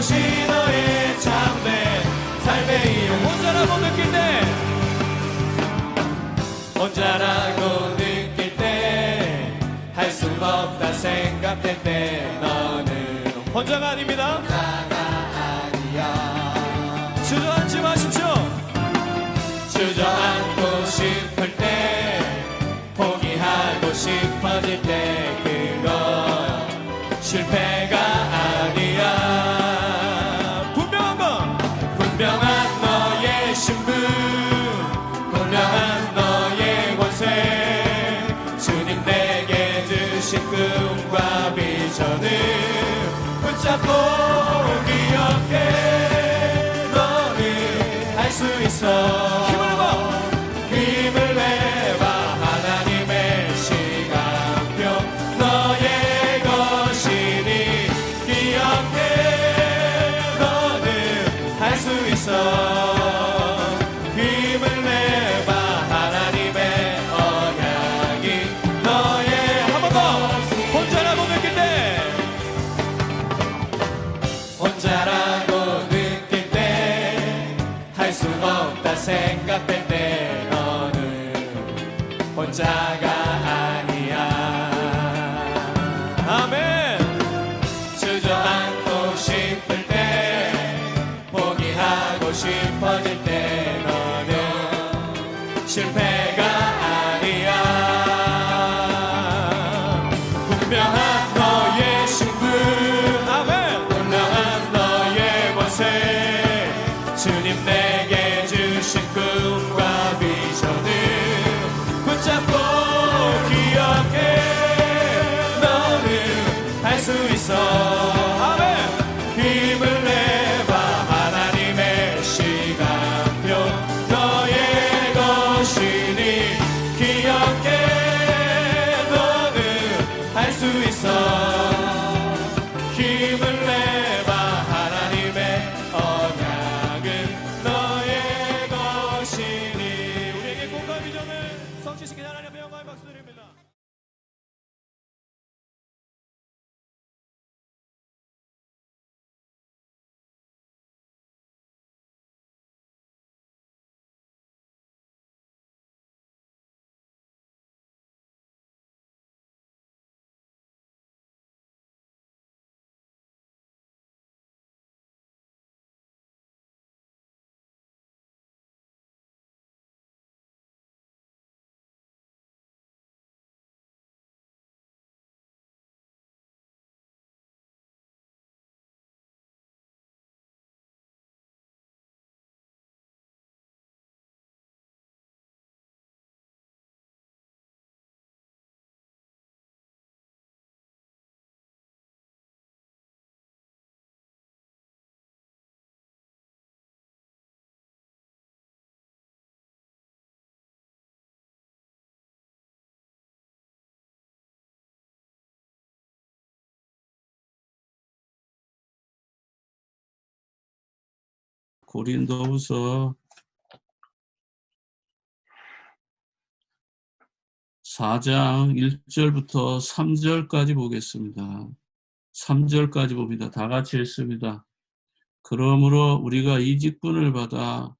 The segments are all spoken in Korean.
그것이 너의 참된 삶의 이유. 혼자라고 느낄 때, 혼자라고 느낄 때, 할 수 없다 생각할 때, 너는 혼자가 아닙니다. 혼자가 아니야. 주저앉지 마십시오. 주저앉고 싶을 때, 포기하고 싶어질 때, 그건 실패가 아니야. 분명한 너의 신분, 분명한 너의 권세, 주님 내게 주신 꿈과 비전을 붙잡고 기억해. 너는 할 수 있어. 힘을 내봐. 하나님의 시간표 너의 것이니 기억해. 너는 할 수 있어. 힘을 내봐. 하나님의 언약이 너의. 한 번 더. 혼자라고 느낄 때, 혼자라고 느낄 때, 할 수 없다 생각될 때, 너는 혼자가 아니야. 아멘. 주저앉고 싶을 때, 포기하고 싶어질 때, 너는 실패가 아니야. 분명한 너의 신분, 아멘. 분명한 너의 권세, 주님 내게 주신 꿈과 비전을 붙잡고 기억해. 너는 할 수 있어. 아멘. 힘을 내봐. 하나님의 시간표 너의 것이니 기억해. 너는 할 수 있어. 힘을 내봐. 하나님의 언약은 너의 것이니. 우리에게 꿈과 비전을 성취시킨 하나님 앞에 영광의 박수 드립니다. 고린도후서 4장 1절부터 3절까지 보겠습니다. 3절까지 봅니다. 다 같이 읽습니다. 그러므로 우리가 이 직분을 받아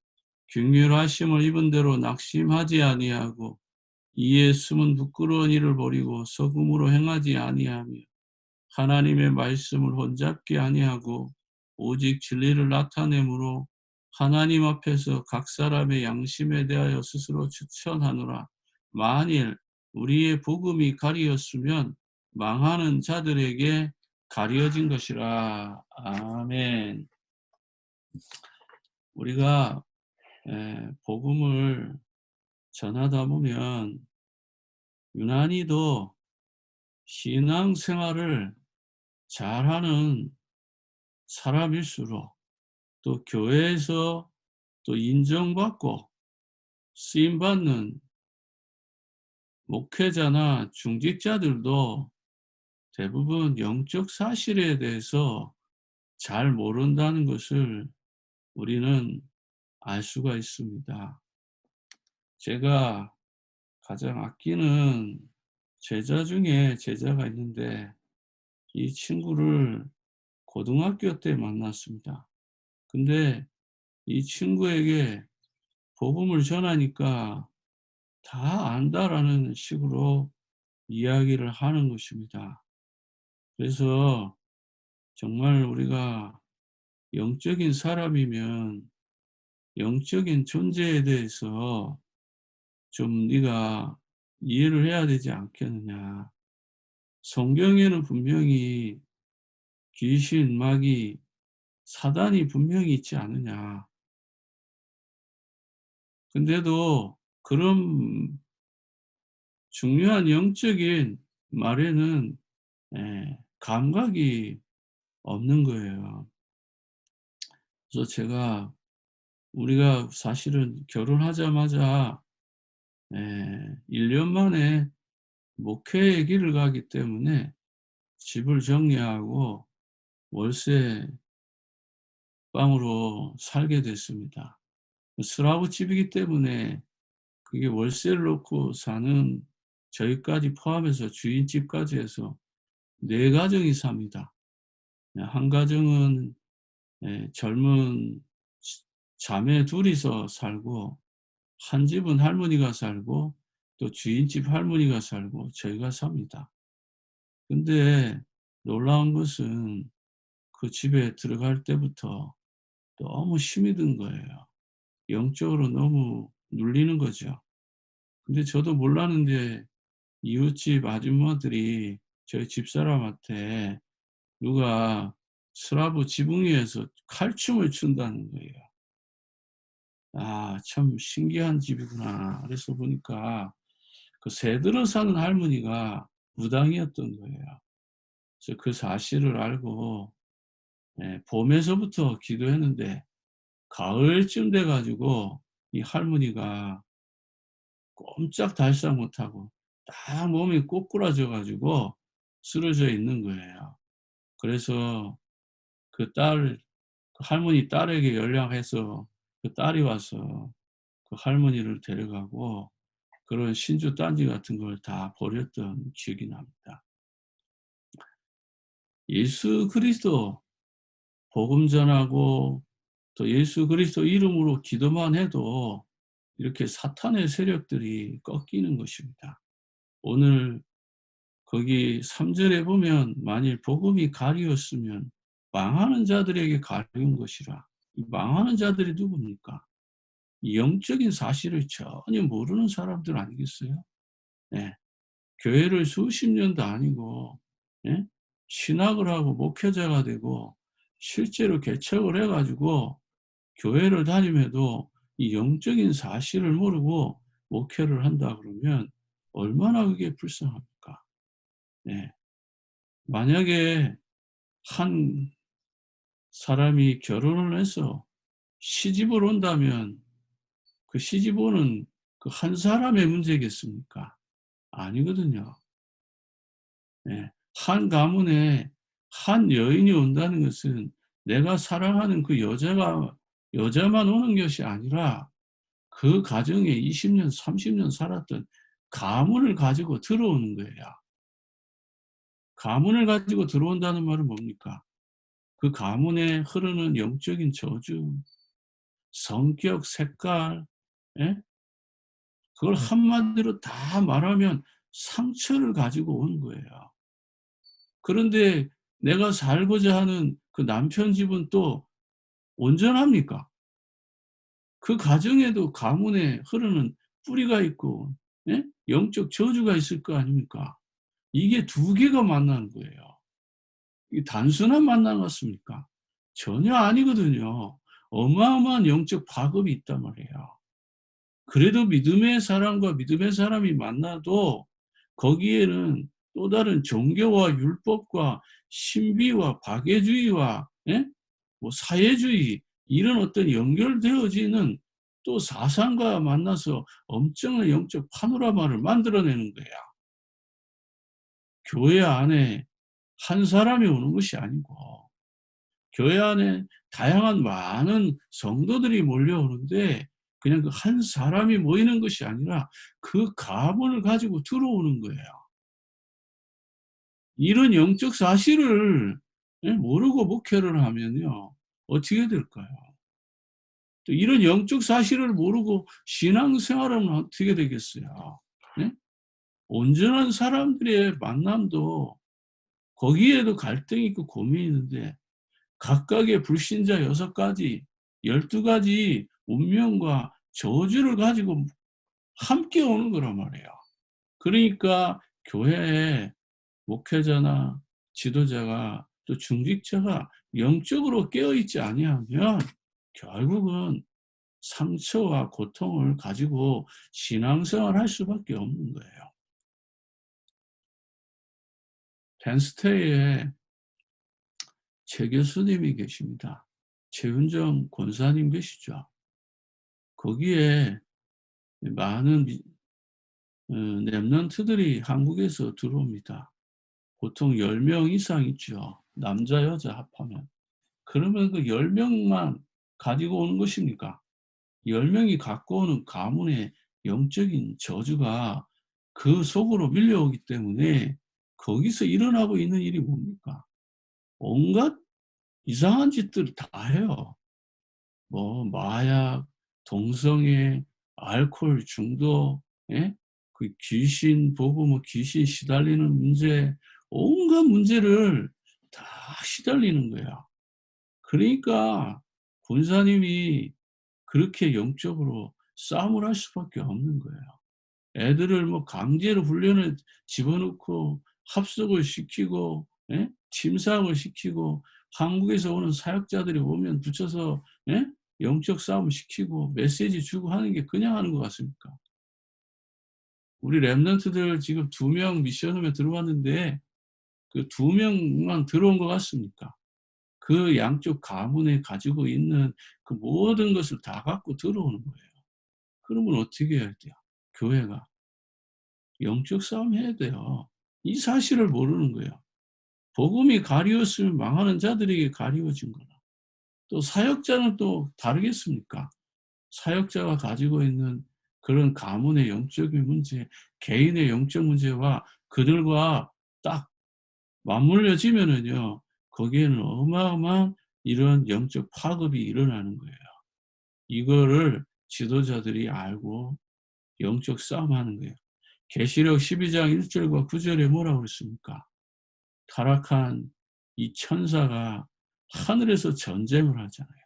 긍휼하심을 입은 대로 낙심하지 아니하고 이에 숨은 부끄러운 일을 버리고 속음으로 행하지 아니하며 하나님의 말씀을 혼잡게 아니하고 오직 진리를 나타내므로 하나님 앞에서 각 사람의 양심에 대하여 스스로 추천하노라. 만일 우리의 복음이 가리었으면 망하는 자들에게 가려진 것이라. 아멘. 우리가 복음을 전하다 보면 유난히도 신앙생활을 잘하는 사람일수록 또 교회에서 또 인정받고 쓰임받는 목회자나 중직자들도 대부분 영적 사실에 대해서 잘 모른다는 것을 우리는 알 수가 있습니다. 제가 가장 아끼는 제자 중에 제자가 있는데 이 친구를 고등학교 때 만났습니다. 근데 이 친구에게 복음을 전하니까 다 안다라는 식으로 이야기를 하는 것입니다. 그래서 정말 우리가 영적인 사람이면 영적인 존재에 대해서 좀 네가 이해를 해야 되지 않겠느냐. 성경에는 분명히 귀신, 마귀, 사단이 분명히 있지 않느냐. 근데도 그런 중요한 영적인 말에는 감각이 없는 거예요. 그래서 제가 우리가 사실은 결혼하자마자 1년 만에 목회의 길을 가기 때문에 집을 정리하고 월세 방으로 살게 됐습니다. 스라브 집이기 때문에 그게 월세를 놓고 사는 저희까지 포함해서 주인집까지 해서 4 가정이 삽니다. 한 가정은 젊은 자매 둘이서 살고, 한 집은 할머니가 살고, 또 주인집 할머니가 살고 저희가 삽니다. 근데 놀라운 것은 그 집에 들어갈 때부터 너무 힘이 든 거예요. 영적으로 너무 눌리는 거죠. 근데 저도 몰랐는데 이웃집 아줌마들이 저희 집사람한테 누가 스라브 지붕 위에서 칼춤을 춘다는 거예요. 아, 참 신기한 집이구나. 그래서 보니까 그 새들어 사는 할머니가 무당이었던 거예요. 그래서 그 사실을 알고 봄에서부터 기도했는데 가을쯤 돼 가지고 이 할머니가 꼼짝달싹 못하고 딱 몸이 꼬꾸라져 가지고 쓰러져 있는 거예요. 그래서 그 할머니 딸에게 연락해서 그 딸이 와서 그 할머니를 데려가고 그런 신주 딴지 같은 걸 다 버렸던 기억이 납니다. 예수 그리스도 복음 전하고 또 예수 그리스도 이름으로 기도만 해도 이렇게 사탄의 세력들이 꺾이는 것입니다. 오늘 거기 3 절에 보면 만일 복음이 가리웠으면 망하는 자들에게 가리운 것이라. 이 망하는 자들이 누굽니까? 이 영적인 사실을 전혀 모르는 사람들 아니겠어요? 예. 교회를 수십 년 다니고 예? 신학을 하고 목회자가 되고 실제로 개척을 해 가지고 교회를 다님해도 이 영적인 사실을 모르고 목회를 한다 그러면 얼마나 그게 불쌍합니까? 예. 만약에 한 사람이 결혼을 해서 시집을 온다면 그 시집 오는 그 한 사람의 문제겠습니까? 아니거든요. 예. 한 가문에 한 여인이 온다는 것은 내가 사랑하는 그 여자만 오는 것이 아니라 그 가정에 20 년, 30년 살았던 가문을 가지고 들어오는 거예요. 가문을 가지고 들어온다는 말은 뭡니까? 그 가문에 흐르는 영적인 저주, 성격, 색깔, 예? 그걸 한마디로 다 말하면 상처를 가지고 온 거예요. 그런데 내가 살고자 하는 그 남편 집은 또 온전합니까? 그 가정에도 가문에 흐르는 뿌리가 있고 예? 영적 저주가 있을 거 아닙니까? 이게 2 개가 만나는 거예요. 이게 단순한 만남 같습니까? 전혀 아니거든요. 어마어마한 영적 파급이 있단 말이에요. 그래도 믿음의 사람과 믿음의 사람이 만나도 거기에는 또 다른 종교와 율법과 신비와 박애주의와 예? 뭐 사회주의 이런 어떤 연결되어지는 또 사상과 만나서 엄청난 영적 파노라마를 만들어내는 거야. 교회 안에 한 사람이 오는 것이 아니고 교회 안에 다양한 많은 성도들이 몰려오는데 그냥 그 한 사람이 모이는 것이 아니라 그 가문을 가지고 들어오는 거예요. 이런 영적 사실을 예? 모르고 목회를 하면요. 어떻게 될까요? 또 이런 영적 사실을 모르고 신앙생활은 어떻게 되겠어요? 예? 온전한 사람들의 만남도 거기에도 갈등이 있고 고민이 있는데 각각의 불신자 6가지, 12가지 운명과 저주를 가지고 함께 오는 거란 말이에요. 그러니까 교회에 목회자나 지도자가 또 중직자가 영적으로 깨어있지 아니하면 결국은 상처와 고통을 가지고 신앙생활을 할 수밖에 없는 거예요. 펜스테이에 최 교수님이 계십니다. 최은정 권사님 계시죠. 거기에 많은 랩런트들이 한국에서 들어옵니다. 보통 10명 이상 있죠. 남자 여자 합하면. 그러면 그 10명만 가지고 오는 것입니까? 10명이 갖고 오는 가문의 영적인 저주가 그 속으로 밀려오기 때문에 거기서 일어나고 있는 일이 뭡니까? 온갖 이상한 짓들을 다 해요. 뭐 마약, 동성애, 알코올 중독, 예? 그 귀신 보고 뭐 귀신 시달리는 문제, 온갖 문제를 다 시달리는 거야. 그러니까 권사님이 그렇게 영적으로 싸움을 할 수밖에 없는 거예요. 애들을 뭐 강제로 훈련을 집어넣고 합숙을 시키고, 예? 침상을 시키고, 한국에서 오는 사역자들이 오면 붙여서, 예? 영적 싸움 시키고 메시지 주고 하는 게 그냥 하는 것 같습니까? 우리 랩런트들 지금 2명 미션홈에 들어왔는데 그 2명만 들어온 것 같습니까? 그 양쪽 가문에 가지고 있는 그 모든 것을 다 갖고 들어오는 거예요. 그러면 어떻게 해야 돼요? 교회가 영적 싸움 해야 돼요. 이 사실을 모르는 거예요. 복음이 가리웠으면 망하는 자들에게 가리워진 거다. 또 사역자는 또 다르겠습니까? 사역자가 가지고 있는 그런 가문의 영적인 문제, 개인의 영적 문제와 그들과 딱 맞물려지면은요, 거기에는 어마어마한 이런 영적 파급이 일어나는 거예요. 이거를 지도자들이 알고 영적 싸움하는 거예요. 계시록 12장 1절과 9절에 뭐라고 그랬습니까? 타락한 이 천사가 하늘에서 전쟁을 하잖아요.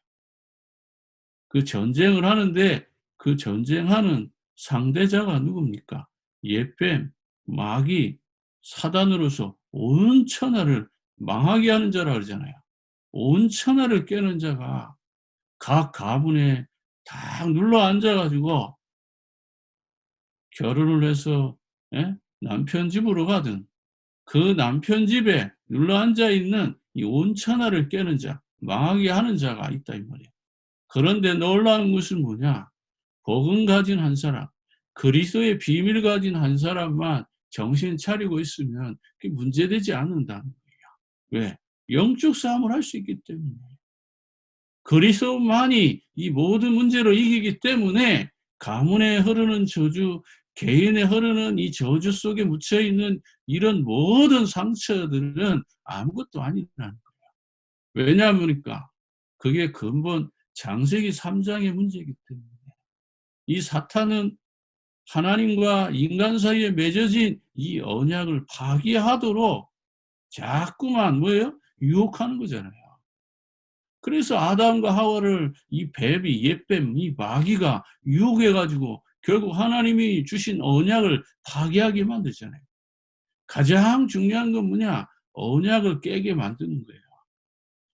그 전쟁을 하는데 그 전쟁하는 상대자가 누굽니까? 옛뱀, 마귀, 사단으로서 온 천하를 망하게 하는 자라 그러잖아요. 온 천하를 깨는 자가 각 가문에 딱 눌러 앉아가지고 결혼을 해서, 예? 남편 집으로 가든 그 남편 집에 눌러 앉아 있는 이 온 천하를 깨는 자, 망하게 하는 자가 있다 이 말이에요. 그런데 놀라운 것은 뭐냐? 복음 가진 한 사람, 그리스도의 비밀 가진 한 사람만 정신 차리고 있으면 그게 문제되지 않는다는 거예요. 왜? 영적 싸움을 할 수 있기 때문에. 그리스도만이 이 모든 문제를 이기기 때문에 가문에 흐르는 저주, 개인에 흐르는 이 저주 속에 묻혀 있는 이런 모든 상처들은 아무것도 아니라는 거예요. 왜냐하니까 그게 근본 창세기 3장의 문제이기 때문에. 이 사탄은 하나님과 인간 사이에 맺어진 이 언약을 파기하도록 자꾸만 뭐예요? 유혹하는 거잖아요. 그래서 아담과 하와를 이 뱀이, 옛뱀, 이 마귀가 유혹해가지고 결국 하나님이 주신 언약을 파기하게 만들잖아요. 가장 중요한 건 뭐냐? 언약을 깨게 만드는 거예요.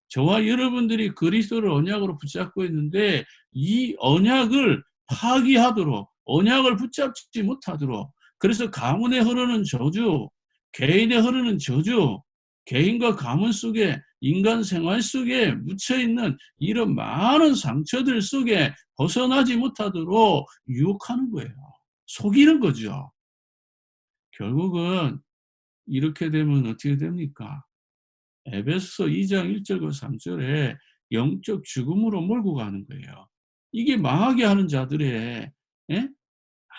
저와 여러분들이 그리스도를 언약으로 붙잡고 있는데 이 언약을 파기하도록, 언약을 붙잡지 못하도록, 그래서 가문에 흐르는 저주, 개인에 흐르는 저주, 개인과 가문 속에 인간 생활 속에 묻혀있는 이런 많은 상처들 속에 벗어나지 못하도록 유혹하는 거예요. 속이는 거죠. 결국은 이렇게 되면 어떻게 됩니까? 에베소서 2장 1절과 3절에 영적 죽음으로 몰고 가는 거예요. 이게 망하게 하는 자들의, 예?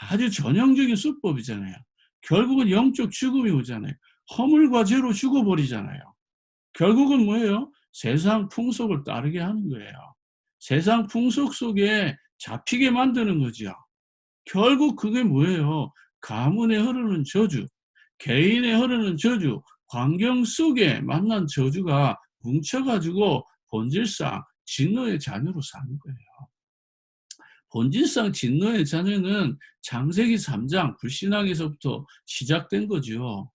아주 전형적인 수법이잖아요. 결국은 영적 죽음이 오잖아요. 허물과 죄로 죽어버리잖아요. 결국은 뭐예요? 세상 풍속을 따르게 하는 거예요. 세상 풍속 속에 잡히게 만드는 거죠. 결국 그게 뭐예요? 가문에 흐르는 저주, 개인에 흐르는 저주, 환경 속에 만난 저주가 뭉쳐가지고 본질상 진노의 자녀로 사는 거예요. 본질상 진노의 자녀는 창세기 3장 불신앙에서부터 시작된 거죠.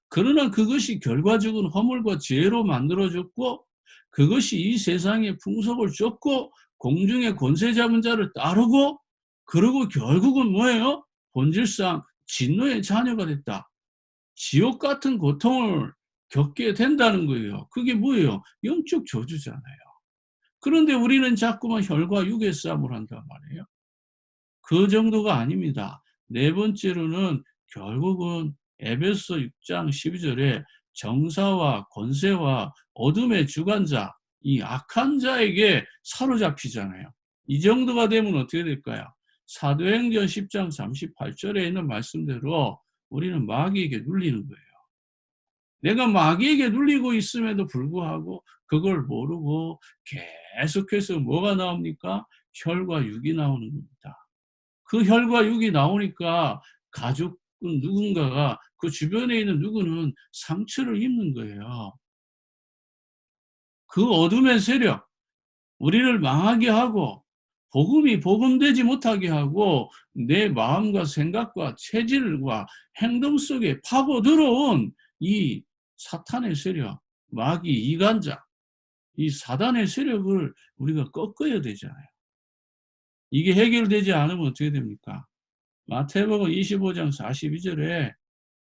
그러나 그것이 결과적으로 허물과 죄로 만들어졌고, 그것이 이 세상의 풍속을 쫓고 공중의 권세 잡은 자를 따르고, 그리고 결국은 뭐예요? 본질상 진노의 자녀가 됐다. 지옥 같은 고통을 겪게 된다는 거예요. 그게 뭐예요? 영적 저주잖아요. 그런데 우리는 자꾸만 혈과 육의 싸움을 한단 말이에요. 그 정도가 아닙니다. 네 번째로는 결국은 에베소 6장 12절에 정사와 권세와 어둠의 주관자, 이 악한 자에게 사로잡히잖아요. 이 정도가 되면 어떻게 될까요? 사도행전 10장 38절에 있는 말씀대로 우리는 마귀에게 눌리는 거예요. 내가 마귀에게 눌리고 있음에도 불구하고 그걸 모르고 계속해서 뭐가 나옵니까? 혈과 육이 나오는 겁니다. 그 혈과 육이 나오니까 가족은 누군가가, 그 주변에 있는 누구는 상처를 입는 거예요. 그 어둠의 세력, 우리를 망하게 하고 복음이 복음되지 못하게 하고 내 마음과 생각과 체질과 행동 속에 파고 들어온 이 사탄의 세력, 마귀 이간자, 이 사단의 세력을 우리가 꺾어야 되잖아요. 이게 해결되지 않으면 어떻게 됩니까? 마태복음 25장 42절에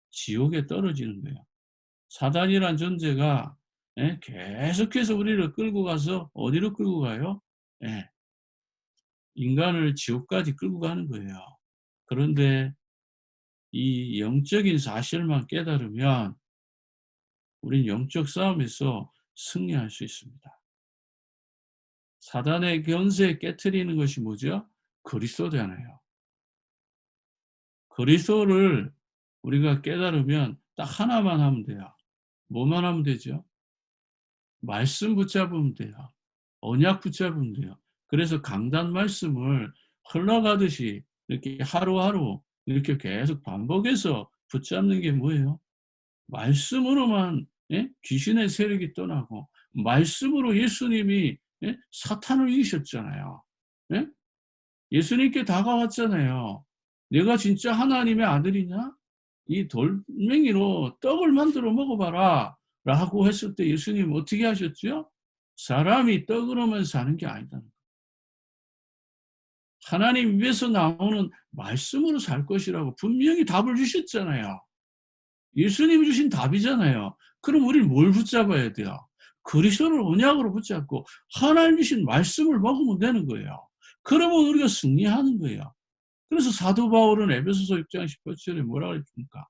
지옥에 떨어지는 거예요. 사단이란 존재가 계속해서 우리를 끌고 가서 어디로 끌고 가요? 인간을 지옥까지 끌고 가는 거예요. 그런데 이 영적인 사실만 깨달으면 우린 영적 싸움에서 승리할 수 있습니다. 사단의 권세 깨트리는 것이 뭐죠? 그리스도잖아요. 그리스도를 우리가 깨달으면 딱 하나만 하면 돼요. 뭐만 하면 되죠? 말씀 붙잡으면 돼요. 언약 붙잡으면 돼요. 그래서 강단 말씀을 흘러가듯이 이렇게 하루하루 이렇게 계속 반복해서 붙잡는 게 뭐예요? 말씀으로만 귀신의 세력이 떠나고, 말씀으로 예수님이 사탄을 이기셨잖아요. 예? 예수님께 다가왔잖아요. 내가 진짜 하나님의 아들이냐? 이 돌멩이로 떡을 만들어 먹어봐라 라고 했을 때 예수님 어떻게 하셨죠? 사람이 떡으로만 사는 게 아니다. 하나님 입에서 나오는 말씀으로 살 것이라고 분명히 답을 주셨잖아요. 예수님이 주신 답이잖아요. 그럼 우리는 뭘 붙잡아야 돼요? 그리스도를 언약으로 붙잡고 하나님 주신 말씀을 먹으면 되는 거예요. 그러면 우리가 승리하는 거예요. 그래서 사도 바울은 에베소서 6장 18절에 뭐라고 했습니까?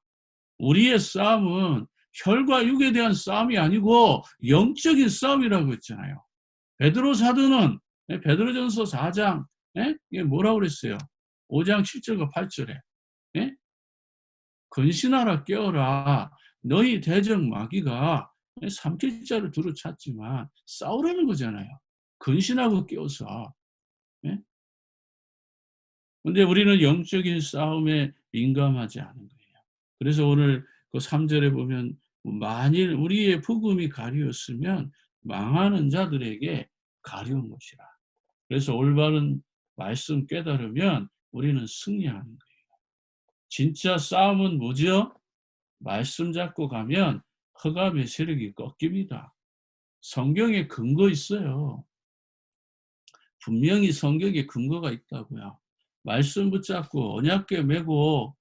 우리의 싸움은 혈과 육에 대한 싸움이 아니고 영적인 싸움이라고 했잖아요. 베드로 사도는 베드로전서 4장 이게 뭐라고 그랬어요? 5장 7절과 8절에 근신하라 깨어라. 너희 대적 마귀가 삼킬 자를 두루 찾지만 싸우라는 거잖아요. 근신하고 깨어서. 근데 우리는 영적인 싸움에 민감하지 않은 거예요. 그래서 오늘 그 3절에 보면 만일 우리의 복음이 가리웠으면 망하는 자들에게 가려운 것이라. 그래서 올바른 말씀 깨달으면 우리는 승리하는 거예요. 진짜 싸움은 뭐죠? 말씀 잡고 가면 흑암의 세력이 꺾입니다. 성경에 근거 있어요. 분명히 성경에 근거가 있다고요. 말씀 붙잡고 언약궤 메고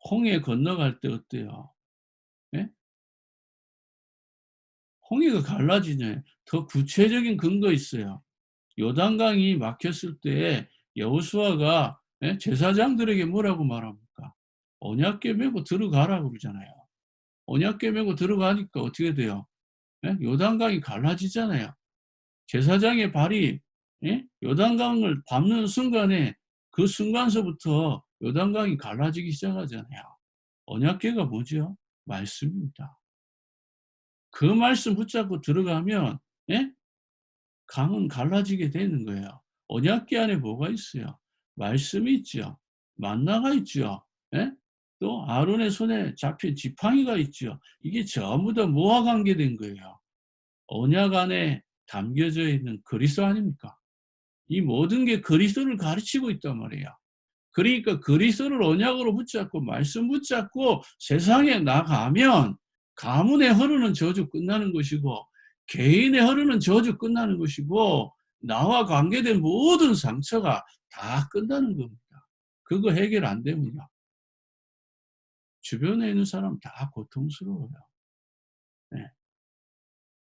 홍해 건너갈 때 어때요? 홍해가 갈라지냐? 더 구체적인 근거 있어요. 요단강이 막혔을 때 여호수아가 제사장들에게 뭐라고 말합니까? 언약궤 메고 들어가라고 그러잖아요. 언약궤 메고 들어가니까 어떻게 돼요? 요단강이 갈라지잖아요. 제사장의 발이 요단강을 밟는 순간에 그 순간서부터 요단강이 갈라지기 시작하잖아요. 언약궤가 뭐죠? 말씀입니다. 그 말씀 붙잡고 들어가면 예? 강은 갈라지게 되는 거예요. 언약궤 안에 뭐가 있어요? 말씀이 있죠. 만나가 있죠. 예? 또 아론의 손에 잡힌 지팡이가 있죠. 이게 전부 다 뭐와 관계된 거예요? 언약 안에 담겨져 있는 그리스도 아닙니까? 이 모든 게 그리스도를 가르치고 있단 말이에요. 그러니까 그리스도를 언약으로 붙잡고 말씀 붙잡고 세상에 나가면 가문에 흐르는 저주 끝나는 것이고 개인에 흐르는 저주 끝나는 것이고 나와 관계된 모든 상처가 다 끝나는 겁니다. 그거 해결 안 되면요. 주변에 있는 사람 다 고통스러워요. 네.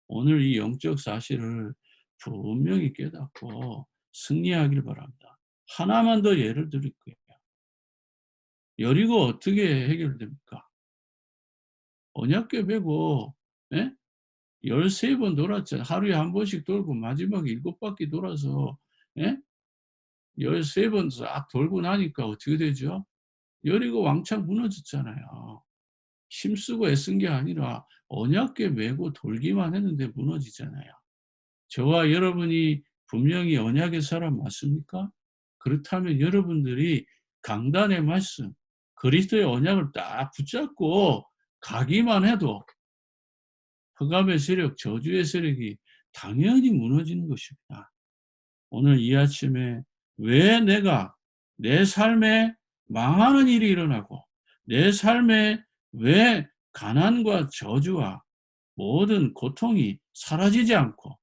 오늘 이 영적 사실을 분명히 깨닫고 승리하길 바랍니다. 하나만 더 예를 드릴 거예요. 여리고 어떻게 해결됩니까? 언약궤 베고 예? 13번 돌았잖아요. 하루에 한 번씩 돌고 마지막에 7바퀴 돌아서 예? 13번 싹 돌고 나니까 어떻게 되죠? 여리고 왕창 무너졌잖아요. 힘쓰고 애쓴 게 아니라 언약궤 메고 돌기만 했는데 무너지잖아요. 저와 여러분이 분명히 언약의 사람 맞습니까? 그렇다면 여러분들이 강단의 말씀, 그리스도의 언약을 딱 붙잡고 가기만 해도 흑암의 세력, 저주의 세력이 당연히 무너지는 것입니다. 오늘 이 아침에 왜 내가 내 삶에 망하는 일이 일어나고 내 삶에 왜 가난과 저주와 모든 고통이 사라지지 않고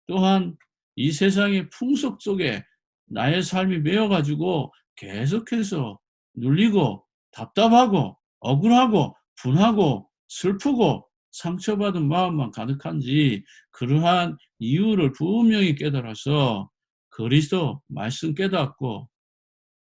또한 이 세상의 풍속 속에 나의 삶이 매여가지고 계속해서 눌리고 답답하고 억울하고 분하고 슬프고 상처받은 마음만 가득한지 그러한 이유를 분명히 깨달아서 그리스도 말씀 깨닫고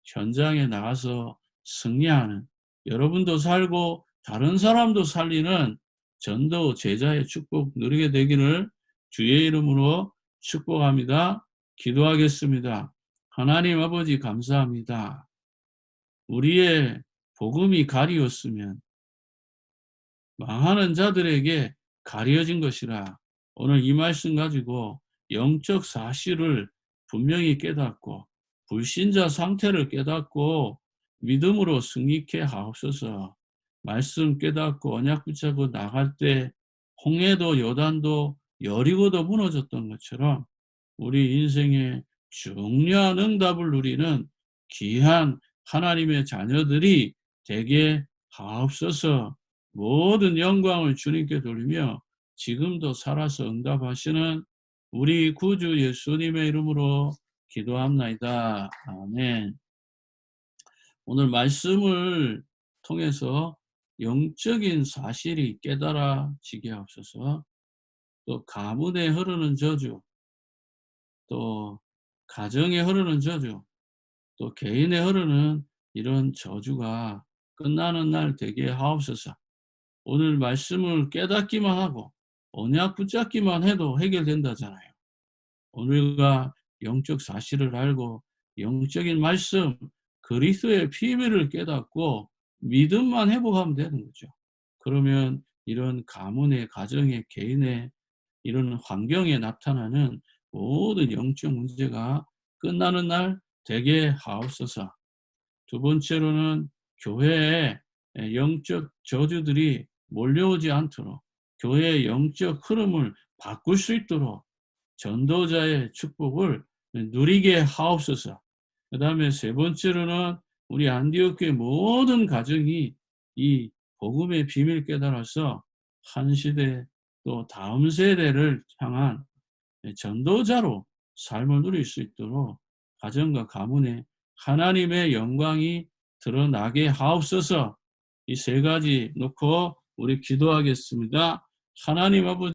현장에 나가서 승리하는 여러분도 살고 다른 사람도 살리는 전도 제자의 축복 누리게 되기를 주의 이름으로 축복합니다. 기도하겠습니다. 하나님 아버지 감사합니다. 우리의 복음이 가리웠으면 망하는 자들에게 가려진 것이라 오늘 이 말씀 가지고 영적 사실을 분명히 깨닫고 불신자 상태를 깨닫고 믿음으로 승리케 하옵소서. 말씀 깨닫고 언약 붙잡고 나갈 때 홍해도 요단도 여리고도 무너졌던 것처럼 우리 인생의 중요한 응답을 누리는 귀한 하나님의 자녀들이 되게 하옵소서. 모든 영광을 주님께 돌리며 지금도 살아서 응답하시는 우리 구주 예수님의 이름으로 기도합나이다. 아멘. 오늘 말씀을 통해서 영적인 사실이 깨달아지게 하옵소서. 또 가문에 흐르는 저주, 또 가정에 흐르는 저주, 또 개인에 흐르는 이런 저주가 끝나는 날 되게 하옵소서. 오늘 말씀을 깨닫기만 하고 언약 붙잡기만 해도 해결된다잖아요. 오늘과 영적 사실을 알고 영적인 말씀, 그리스도의 비밀을 깨닫고 믿음만 회복하면 되는 거죠. 그러면 이런 가문의, 가정의, 개인의 이런 환경에 나타나는 모든 영적 문제가 끝나는 날 되게 하옵소서. 두 번째로는 교회에 영적 저주들이 몰려오지 않도록 교회의 영적 흐름을 바꿀 수 있도록 전도자의 축복을 누리게 하옵소서. 그 다음에 세 번째로는 우리 안디옥교회 모든 가정이 이 복음의 비밀 깨달아서 한 시대 또 다음 세대를 향한 전도자로 삶을 누릴 수 있도록 가정과 가문에 하나님의 영광이 드러나게 하옵소서. 이 세 가지 놓고 우리 기도하겠습니다. 하나님 아버지